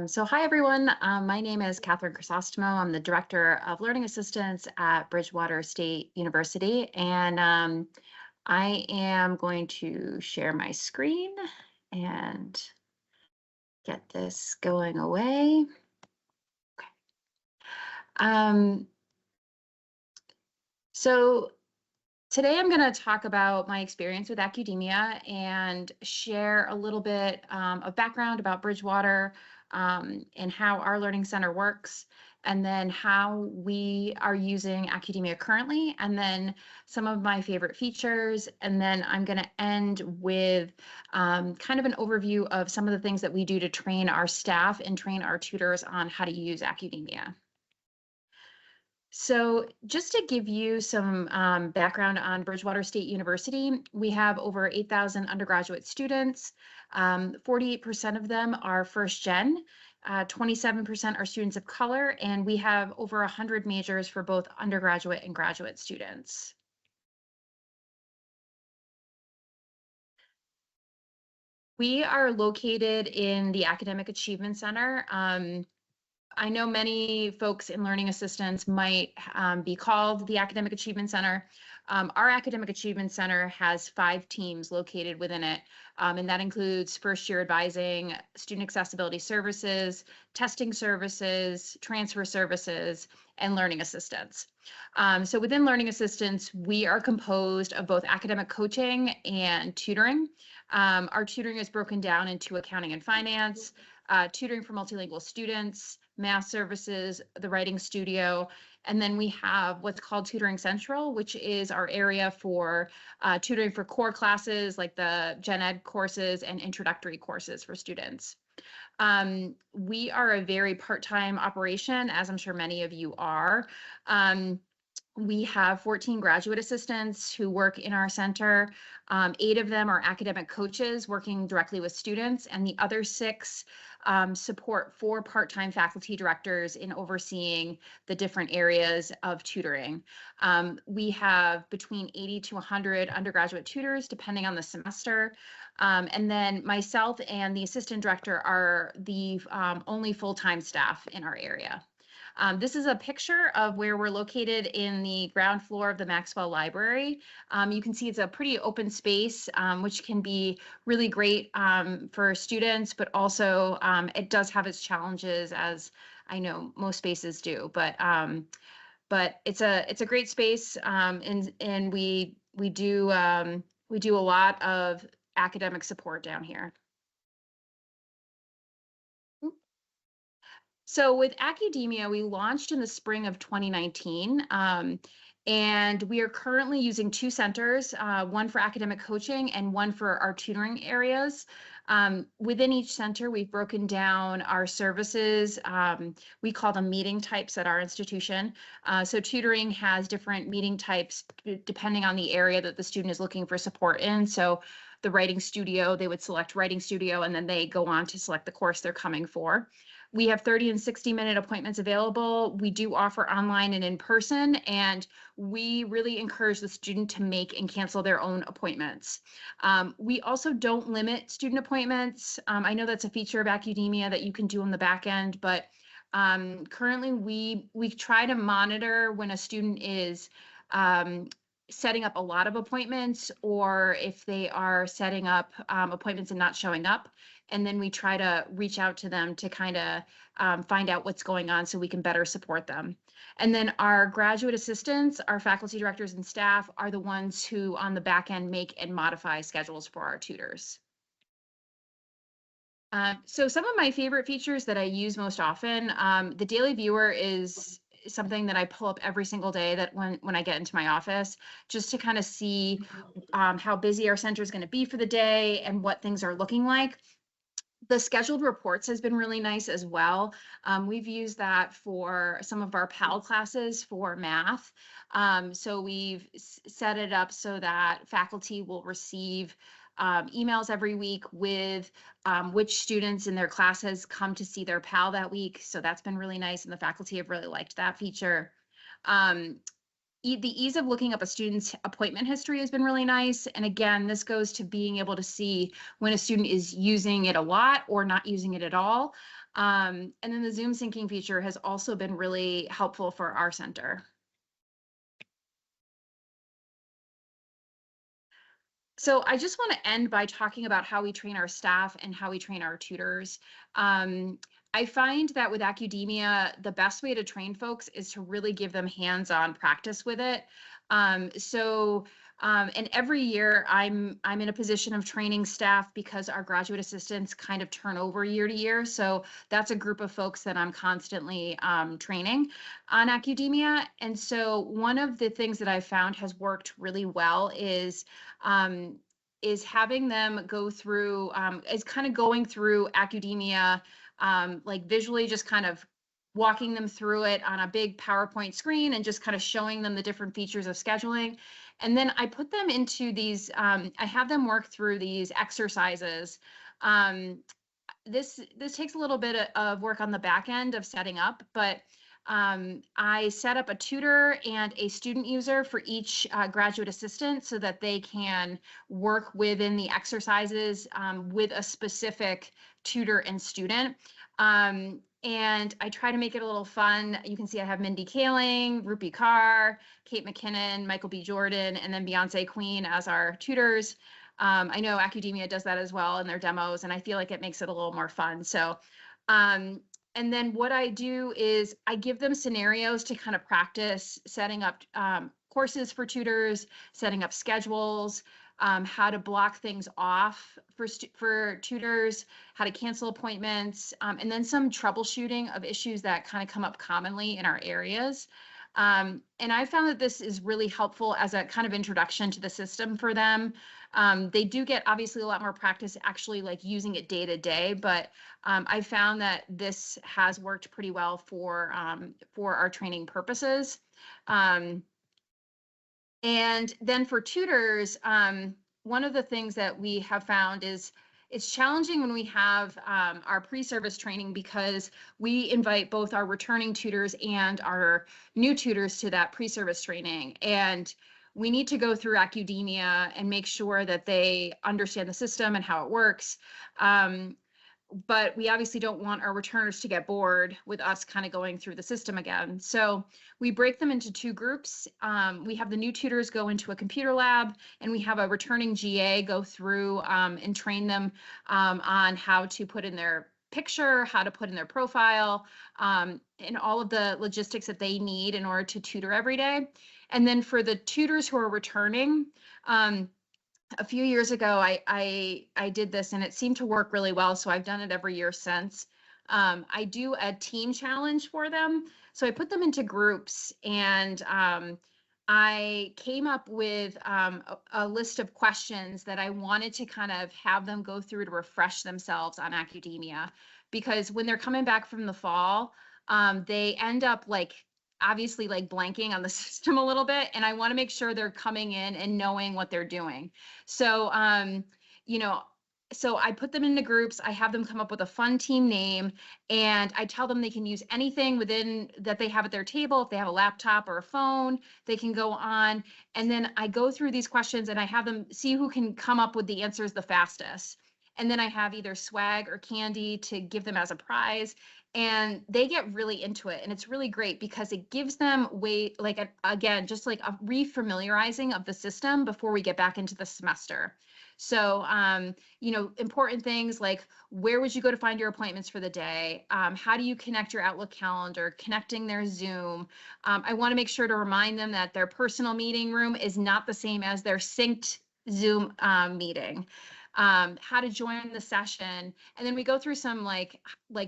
So hi, everyone. My name is Kathryn Crisostomo. I'm the Director of Learning Assistance at Bridgewater State University, and I am going to share my screen and get this going away. Okay. So today I'm going to talk about my experience with Accudemia and share a little bit of background about Bridgewater and how our Learning Center works, and then how we are using Accudemia currently, and then some of my favorite features. And then I'm going to end with kind of an overview of some of the things that we do to train our staff and train our tutors on how to use Accudemia. So just to give you some background on Bridgewater State University, we have over 8,000 undergraduate students. 48% of them are first gen, 27% are students of color, and we have over 100 majors for both undergraduate and graduate students. We are located in the Academic Achievement Center. I know many folks in learning assistance might be called the Academic Achievement Center. Our Academic Achievement Center has 5 teams located within it, and that includes first year advising, student accessibility services, testing services, transfer services, and learning assistance. So within learning assistance, we are composed of both academic coaching and tutoring. Our tutoring is broken down into accounting and finance, tutoring for multilingual students, math services, the writing studio, and then we have what's called Tutoring Central, which is our area for tutoring for core classes like the Gen Ed courses and introductory courses for students. We are a very part-time operation, as I'm sure many of you are. We have 14 graduate assistants who work in our center. 8 of them are academic coaches working directly with students, and the other 6 support 4 part-time faculty directors in overseeing the different areas of tutoring. We have between 80 to 100 undergraduate tutors, depending on the semester. And then myself and the assistant director are the only full-time staff in our area. This is a picture of where we're located in the ground floor of the Maxwell Library. You can see it's a pretty open space, which can be really great for students, but also it does have its challenges, as I know most spaces do. But it's a great space, and we do a lot of academic support down here. So with Accudemia, we launched in the spring of 2019, and we are currently using 2 centers, one for academic coaching and one for our tutoring areas. Within each center, we've broken down our services. We call them meeting types at our institution. So tutoring has different meeting types depending on the area that the student is looking for support in. So the writing studio, they would select writing studio, and then they go on to select the course they're coming for. We have 30 and 60-minute appointments available. We do offer online and in person, and we really encourage the student to make and cancel their own appointments. We also don't limit student appointments. I know that's a feature of Accudemia that you can do on the back end, but currently we try to monitor when a student is setting up a lot of appointments, or if they are setting up appointments and not showing up. And then we try to reach out to them to kind of find out what's going on so we can better support them. And then our graduate assistants, our faculty directors and staff, are the ones who on the back end make and modify schedules for our tutors. So some of my favorite features that I use most often, the daily viewer is something that I pull up every single day that when I get into my office, just to kind of see how busy our center is going to be for the day and what things are looking like. The scheduled reports has been really nice as well. We've used that for some of our PAL classes for math. So we've set it up so that faculty will receive emails every week with which students in their class has come to see their PAL that week. So that's been really nice, and the faculty have really liked that feature. The ease of looking up a student's appointment history has been really nice. And again, this goes to being able to see when a student is using it a lot or not using it at all. And then the Zoom syncing feature has also been really helpful for our center. So I just want to end by talking about how we train our staff and how we train our tutors. I find that with Accudemia, the best way to train folks is to really give them hands-on practice with it. And every year I'm in a position of training staff because our graduate assistants kind of turn over year to year. So that's a group of folks that I'm constantly training on Accudemia. And so one of the things that I found has worked really well um, is having them go through, is kind of going through Accudemia, like visually just kind of walking them through it on a big PowerPoint screen and just kind of showing them the different features of scheduling. And then I put them into these, I have them work through these exercises. This takes a little bit of work on the back end of setting up, but I set up a tutor and a student user for each graduate assistant so that they can work within the exercises with a specific tutor and student. And I try to make it a little fun. You can see I have Mindy Kaling, Rupi Kaur, Kate McKinnon, Michael B. Jordan, and then Beyonce Queen as our tutors. I know Accudemia does that as well in their demos, and I feel like it makes it a little more fun. So, and then what I do is I give them scenarios to kind of practice setting up courses for tutors, setting up schedules, how to block things off for tutors, how to cancel appointments, and then some troubleshooting of issues that kind of come up commonly in our areas. And I found that this is really helpful as a kind of introduction to the system for them. They do get obviously a lot more practice actually like using it day to day, but I found that this has worked pretty well for our training purposes. And then for tutors, one of the things that we have found is it's challenging when we have our pre-service training because we invite both our returning tutors and our new tutors to that pre-service training. And we need to go through Accudemia and make sure that they understand the system and how it works. But we obviously don't want our returners to get bored with us kind of going through the system again. So we break them into two groups. We have the new tutors go into a computer lab, and we have a returning GA go through and train them on how to put in their picture, how to put in their profile, and all of the logistics that they need in order to tutor every day. And then for the tutors who are returning, a few years ago, I did this and it seemed to work really well. So I've done it every year since. I do a team challenge for them. So I put them into groups and I came up with a list of questions that I wanted to kind of have them go through to refresh themselves on Accudemia. Because when they're coming back from the fall, they end up like obviously like blanking on the system a little bit, and I want to make sure they're coming in and knowing what they're doing. So, you know, so I put them into groups. I have them come up with a fun team name, and I tell them they can use anything within that they have at their table. If they have a laptop or a phone, they can go on. And then I go through these questions and I have them see who can come up with the answers the fastest. And then I have either swag or candy to give them as a prize, and they get really into it, and it's really great because it gives them again just like a refamiliarizing of the system before we get back into the semester. So important things like where would you go to find your appointments for the day, how do you connect your Outlook calendar, connecting their Zoom. I want to make sure to remind them that their personal meeting room is not the same as their synced Zoom meeting. How to join the session, and then we go through some like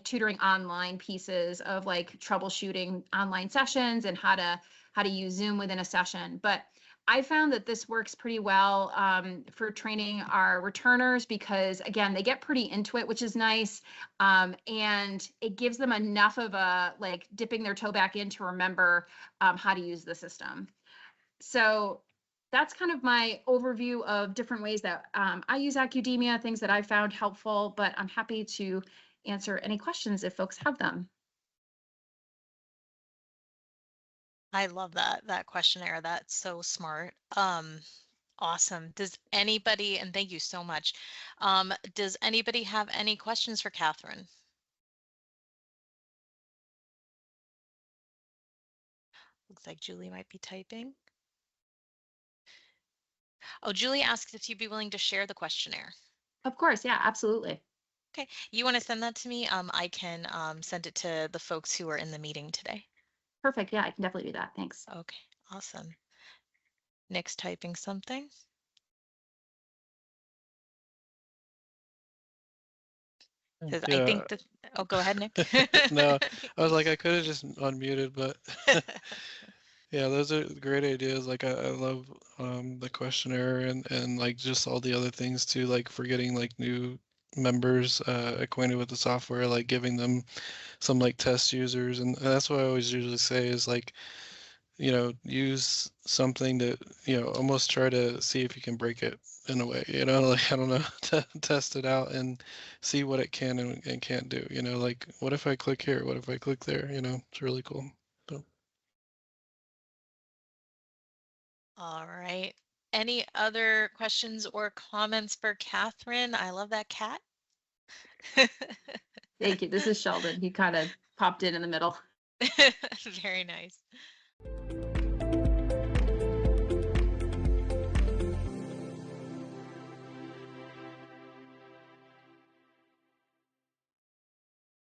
tutoring online pieces of like troubleshooting online sessions and how to use Zoom within a session. But I found that this works pretty well for training our returners because again they get pretty into it, which is nice, and it gives them enough of a like dipping their toe back in to remember how to use the system. So that's kind of my overview of different ways that I use Accudemia, things that I found helpful, but I'm happy to answer any questions if folks have them. I love that questionnaire. That's so smart. Awesome. Does anybody, and thank you so much. Does anybody have any questions for Kathryn? Looks like Julie might be typing. Oh, Julie asked if you'd be willing to share the questionnaire. Of course, yeah, absolutely. Okay, you want to send that to me? I can send it to the folks who are in the meeting today. Perfect, yeah, I can definitely do that, thanks. Okay, awesome. Nick's typing something. Says, I Yeah. think that, oh, go ahead, Nick. No, I was like, I could have just unmuted, but yeah, those are great ideas. Like I love the questionnaire and like just all the other things too, like for getting like new members acquainted with the software, like giving them some like test users, and that's what I always usually say is like, you know, use something to, you know, almost try to see if you can break it in a way, you know, like I don't know, to test it out and see what it can and can't do, you know, like what if I click here, what if I click there, you know, it's really cool. So. All right. Any other questions or comments for Kathryn? I love that cat. Thank you. This is Sheldon. He kind of popped in the middle. Very nice.